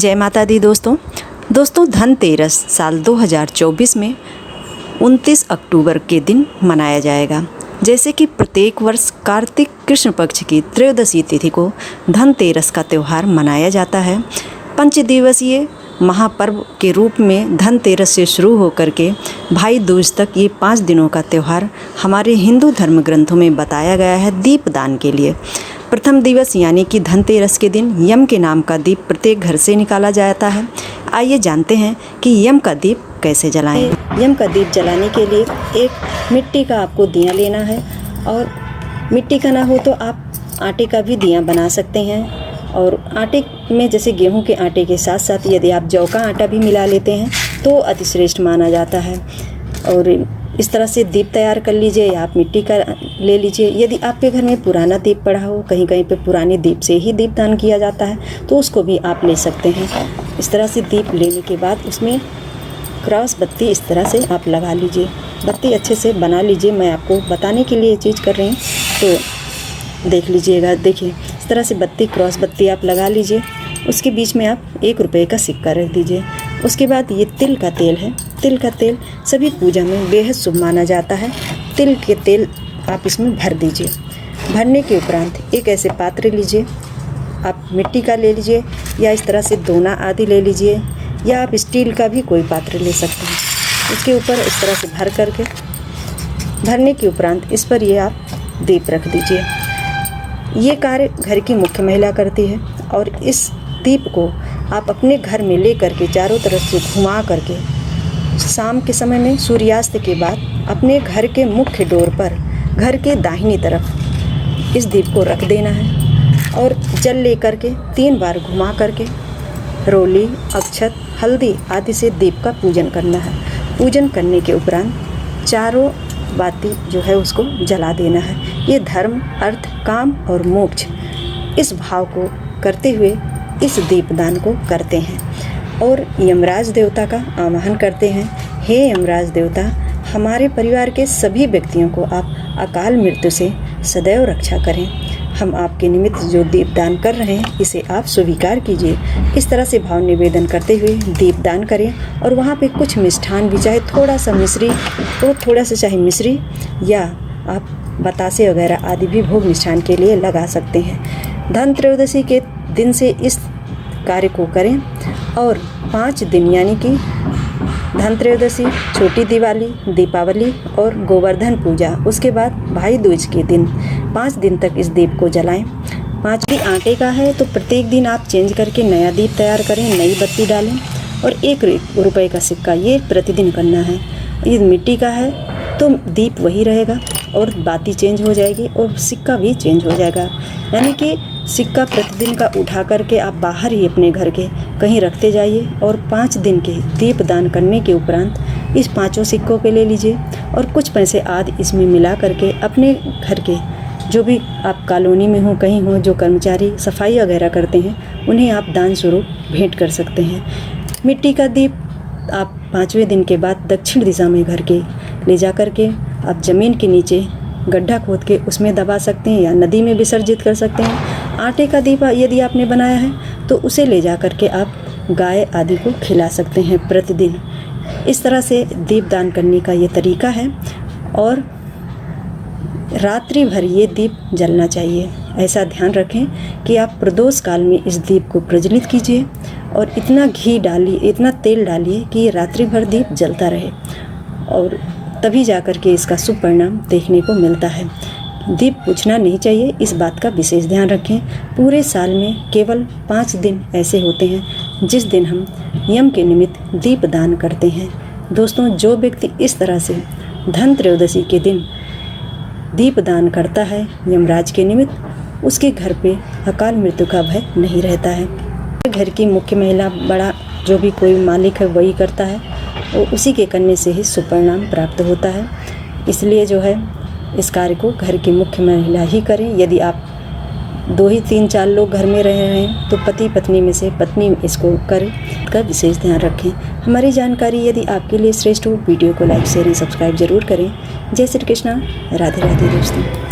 जय माता दी दोस्तों धनतेरस साल 2024 में 29 अक्टूबर के दिन मनाया जाएगा। जैसे कि प्रत्येक वर्ष कार्तिक कृष्ण पक्ष की त्रयोदशी तिथि को धनतेरस का त्यौहार मनाया जाता है। पंचदिवसीय महापर्व के रूप में धनतेरस से शुरू होकर के भाई दूज तक ये 5 दिनों का त्यौहार हमारे हिंदू धर्म ग्रंथों में बताया गया है दीपदान के लिए। प्रथम दिवस यानी कि धनतेरस के दिन यम के नाम का दीप प्रत्येक घर से निकाला जाता है। आइए जानते हैं कि यम का दीप कैसे जलाएं। यम का दीप जलाने के लिए एक मिट्टी का आपको दिया लेना है, और मिट्टी का ना हो तो आप आटे का भी दिया बना सकते हैं। और आटे में जैसे गेहूं के आटे के साथ साथ यदि आप जौ का आटा भी मिला लेते हैं तो अतिश्रेष्ठ माना जाता है। और इस तरह से दीप तैयार कर लीजिए, या आप मिट्टी का ले लीजिए। यदि आपके घर में पुराना दीप पड़ा हो, कहीं कहीं पे पुराने दीप से ही दीपदान किया जाता है, तो उसको भी आप ले सकते हैं। इस तरह से दीप लेने के बाद उसमें क्रॉस बत्ती इस तरह से आप लगा लीजिए। बत्ती अच्छे से बना लीजिए, मैं आपको बताने के लिए ये चीज़ कर रही हूँ तो देख लीजिएगा। देखिए इस तरह से बत्ती क्रॉस बत्ती आप लगा लीजिए। उसके बीच में आप 1 रुपये का सिक्का रख दीजिए। उसके बाद ये तिल का तेल है। तिल का तेल सभी पूजा में बेहद शुभ माना जाता है। तिल के तेल आप इसमें भर दीजिए। भरने के उपरांत एक ऐसे पात्र लीजिए, आप मिट्टी का ले लीजिए या इस तरह से दोना आदि ले लीजिए, या आप स्टील का भी कोई पात्र ले सकते हैं। उसके ऊपर इस तरह से भर करके भरने के उपरांत इस पर ये आप दीप रख दीजिए। ये कार्य घर की मुख्य महिला करती है, और इस दीप को आप अपने घर में ले करके चारों तरफ से घुमा करके शाम के समय में सूर्यास्त के बाद अपने घर के मुख्य डोर पर घर के दाहिनी तरफ इस दीप को रख देना है। और जल ले करके 3 बार घुमा करके रोली, अक्षत, हल्दी आदि से दीप का पूजन करना है। पूजन करने के उपरांत चारों बाती जो है उसको जला देना है। ये धर्म, अर्थ, काम और मोक्ष इस भाव को करते हुए इस दीपदान को करते हैं। और यमराज देवता का आवाहन करते हैं, हे यमराज देवता, हमारे परिवार के सभी व्यक्तियों को आप अकाल मृत्यु से सदैव रक्षा करें। हम आपके निमित्त जो दीपदान कर रहे हैं इसे आप स्वीकार कीजिए। इस तरह से भाव निवेदन करते हुए दीपदान करें। और वहाँ पे कुछ मिष्ठान भी, चाहे थोड़ा सा मिश्री तो थोड़ा सा चाहे मिश्री, या आप बतासे वगैरह आदि भी भोग मिष्ठान के लिए लगा सकते हैं। धन त्रयोदशी के दिन से इस कार्य को करें, और 5 दिन यानी कि धन त्रयोदशी, छोटी दिवाली, दीपावली और गोवर्धन पूजा, उसके बाद भाई दूज के दिन 5 दिन तक इस दीप को जलाएं। 5 भी आटे का है तो प्रत्येक दिन आप चेंज करके नया दीप तैयार करें, नई बत्ती डालें। और 1 रुपये का सिक्का ये प्रतिदिन करना है। ये मिट्टी का है तो दीप वही रहेगा और बाती चेंज हो जाएगी और सिक्का भी चेंज हो जाएगा। यानी कि सिक्का प्रतिदिन का उठा करके आप बाहर ही अपने घर के कहीं रखते जाइए, और 5 दिन के दीप दान करने के उपरांत इस 5 सिक्कों पे ले लीजिए और कुछ पैसे आदि इसमें मिला करके अपने घर के जो भी आप कॉलोनी में हो, कहीं हो, जो कर्मचारी सफाई वगैरह करते हैं उन्हें आप दान स्वरूप भेंट कर सकते हैं। मिट्टी का दीप आप 5वें दिन के बाद दक्षिण दिशा में घर के ले जा कर के आप ज़मीन के नीचे गड्ढा खोद के उसमें दबा सकते हैं, या नदी में विसर्जित कर सकते हैं। आटे का दीप यदि आपने बनाया है तो उसे ले जा कर के आप गाय आदि को खिला सकते हैं प्रतिदिन। इस तरह से दीपदान करने का ये तरीका है, और रात्रि भर ये दीप जलना चाहिए। ऐसा ध्यान रखें कि आप प्रदोष काल में इस दीप को प्रज्वलित कीजिए, और इतना घी डालिए, इतना तेल डालिए कि ये रात्रि भर दीप जलता रहे, और तभी जाकर के इसका शुभ परिणाम देखने को मिलता है। दीप बुझना नहीं चाहिए, इस बात का विशेष ध्यान रखें। पूरे साल में केवल 5 दिन ऐसे होते हैं जिस दिन हम यम के निमित्त दीप दान करते हैं। दोस्तों, जो व्यक्ति इस तरह से धन त्रयोदशी के दिन दीप दान करता है यमराज के निमित्त, उसके घर पे अकाल मृत्यु का भय नहीं रहता है। घर की मुख्य महिला, बड़ा जो भी कोई मालिक है वही करता है, और उसी के करने से ही शुभ परिणाम प्राप्त होता है। इसलिए जो है इस कार्य को घर की मुख्य महिला ही करें। यदि आप 2 ही 3 4 लोग घर में रह रहे हैं तो पति पत्नी में से पत्नी इसको करें, का विशेष ध्यान रखें। हमारी जानकारी यदि आपके लिए श्रेष्ठ हो, वीडियो को लाइक, शेयर एंड सब्सक्राइब जरूर करें। जय श्री कृष्णा, राधे राधे दोस्तों।